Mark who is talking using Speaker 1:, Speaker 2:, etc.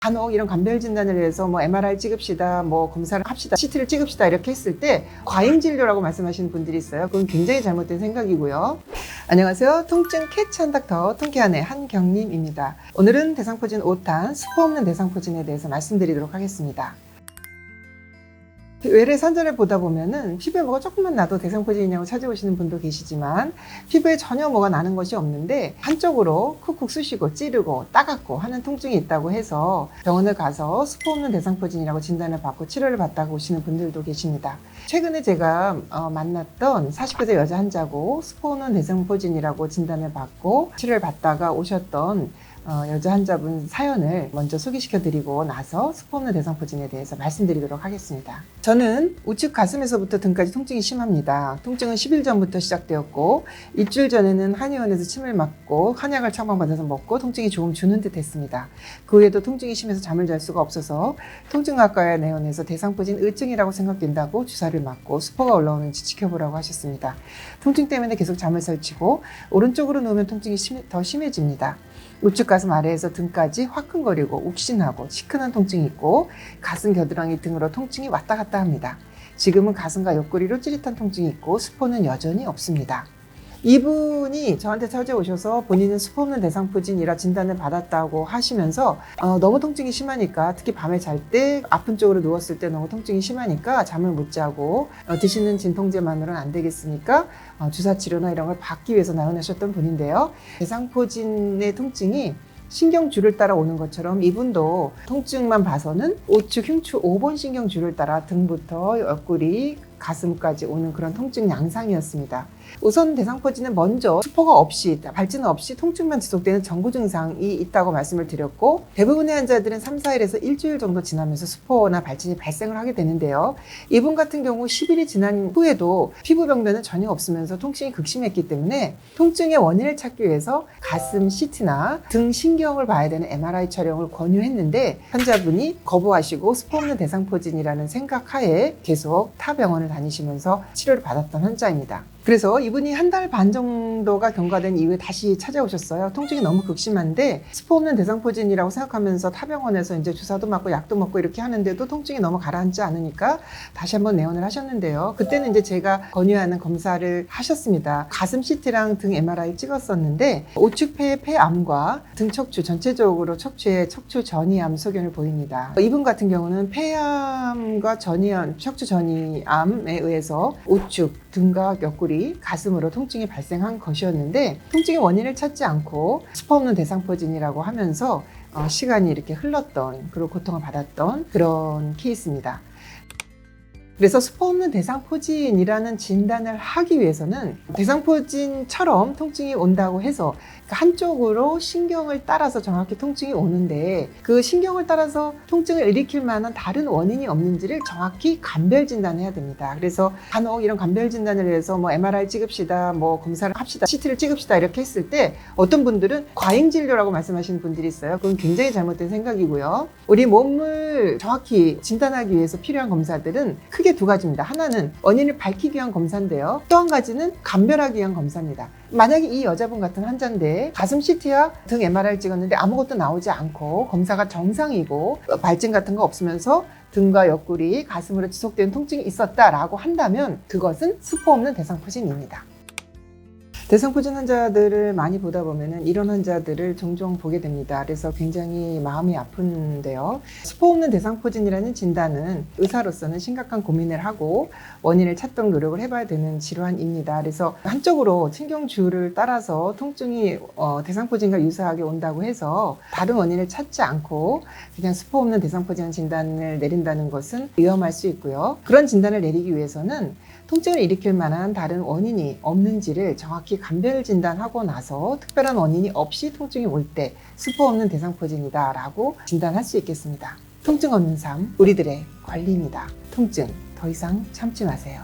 Speaker 1: 간혹 이런 감별 진단을 해서 뭐 MRI 찍읍시다, 뭐 검사를 합시다, CT를 찍읍시다 이렇게 했을 때 과잉 진료라고 말씀하시는 분들이 있어요. 그건 굉장히 잘못된 생각이고요. 안녕하세요. 통증 캐치 한 닥터 통쾌한의 한경림입니다. 오늘은 대상포진 5탄 스포 없는 대상포진에 대해서 말씀드리도록 하겠습니다. 외래 산전을 보다 보면은 피부에 뭐가 조금만 나도 대상포진이냐고 찾아오시는 분도 계시지만 피부에 전혀 뭐가 나는 것이 없는데 한쪽으로 쿡쿡 쑤시고 찌르고 따갑고 하는 통증이 있다고 해서 병원을 가서 스포 없는 대상포진이라고 진단을 받고 치료를 받다가 오시는 분들도 계십니다. 최근에 제가 만났던 40대 여자 환자고 스포 없는 대상포진이라고 진단을 받고 치료를 받다가 오셨던 여자 환자분 사연을 먼저 소개시켜 드리고 나서 스포 없는 대상포진에 대해서 말씀드리도록 하겠습니다. 저는 우측 가슴에서부터 등까지 통증이 심합니다. 통증은 10일 전부터 시작되었고 일주일 전에는 한의원에서 침을 맞고 한약을 처방받아서 먹고 통증이 조금 주는 듯 했습니다. 그 후에도 통증이 심해서 잠을 잘 수가 없어서 통증학과에 내원해서 대상포진 의증이라고 생각된다고 주사를 맞고 스포가 올라오는지 지켜보라고 하셨습니다. 통증 때문에 계속 잠을 설치고 오른쪽으로 누우면 통증이 더 심해집니다. 우측 가슴 아래에서 등까지 화끈거리고 욱신하고 시큰한 통증이 있고 가슴 겨드랑이 등으로 통증이 왔다 갔다 합니다. 지금은 가슴과 옆구리로 찌릿한 통증이 있고 스포는 여전히 없습니다. 이분이 저한테 찾아오셔서 본인은 스포 없는 대상포진이라 진단을 받았다고 하시면서 너무 통증이 심하니까 특히 밤에 잘 때 아픈 쪽으로 누웠을 때 너무 통증이 심하니까 잠을 못 자고 드시는 진통제만으로는 안 되겠으니까 주사 치료나 이런 걸 받기 위해서 나오셨던 분인데요. 대상포진의 통증이 신경줄을 따라 오는 것처럼 이분도 통증만 봐서는 우측 흉추 5번 신경줄을 따라 등부터 옆구리 가슴까지 오는 그런 통증 양상이었습니다. 우선 대상포진은 먼저 스포가 없이 발진 없이 통증만 지속되는 전구 증상이 있다고 말씀을 드렸고 대부분의 환자들은 3, 4일에서 일주일 정도 지나면서 스포나 발진이 발생을 하게 되는데요. 이분 같은 경우 10일이 지난 후에도 피부 병변은 전혀 없으면서 통증이 극심했기 때문에 통증의 원인을 찾기 위해서 가슴 CT나 등 신경을 봐야 되는 MRI 촬영을 권유했는데 환자분이 거부하시고 스포 없는 대상포진이라는 생각하에 계속 타 병원을 다니시면서 치료를 받았던 환자입니다. 그래서 이분이 한 달 반 정도가 경과된 이후에 다시 찾아오셨어요. 통증이 너무 극심한데 스포 없는 대상포진이라고 생각하면서 타병원에서 이제 주사도 맞고 약도 먹고 이렇게 하는데도 통증이 너무 가라앉지 않으니까 다시 한번 내원을 하셨는데요. 그때는 이제 제가 권유하는 검사를 하셨습니다. 가슴 CT랑 등 MRI 찍었었는데 우측폐의 폐암과 등 척추 전체적으로 척추에 척추 전이암 소견을 보입니다. 이분 같은 경우는 폐암과 전이암, 척추 전이암에 의해서 우측 등과 옆구리, 가슴으로 통증이 발생한 것이었는데 통증의 원인을 찾지 않고 스포 없는 대상포진이라고 하면서 시간이 이렇게 흘렀던 그리고 고통을 받았던 그런 케이스입니다. 그래서 스포 없는 대상포진이라는 진단을 하기 위해서는 대상포진처럼 통증이 온다고 해서 한쪽으로 신경을 따라서 정확히 통증이 오는데 그 신경을 따라서 통증을 일으킬 만한 다른 원인이 없는지를 정확히 감별 진단해야 됩니다. 그래서 간혹 이런 감별 진단을 해서 뭐 MRI 찍읍시다, 뭐 검사를 합시다, CT를 찍읍시다 이렇게 했을 때 어떤 분들은 과잉 진료라고 말씀하시는 분들이 있어요. 그건 굉장히 잘못된 생각이고요. 우리 몸을 정확히 진단하기 위해서 필요한 검사들은 크게 두 가지입니다. 하나는 원인을 밝히기 위한 검사인데요. 또 한 가지는 감별하기 위한 검사입니다. 만약에 이 여자분 같은 환자인데 가슴 CT와 등 MRI를 찍었는데 아무것도 나오지 않고 검사가 정상이고 발진 같은 거 없으면서 등과 옆구리, 가슴으로 지속되는 통증이 있었다라고 한다면 그것은 스포 없는 대상포진입니다. 대상포진 환자들을 많이 보다 보면은 이런 환자들을 종종 보게 됩니다. 그래서 굉장히 마음이 아픈데요. 스포 없는 대상포진이라는 진단은 의사로서는 심각한 고민을 하고 원인을 찾도록 노력을 해봐야 되는 질환입니다. 그래서 한쪽으로 신경줄을 따라서 통증이 대상포진과 유사하게 온다고 해서 다른 원인을 찾지 않고 그냥 스포 없는 대상포진 진단을 내린다는 것은 위험할 수 있고요. 그런 진단을 내리기 위해서는 통증을 일으킬 만한 다른 원인이 없는지를 정확히 감별 진단하고 나서 특별한 원인이 없이 통증이 올 때 스포 없는 대상포진이다 라고 진단할 수 있겠습니다. 통증 없는 삶, 우리들의 권리입니다. 통증 더 이상 참지 마세요.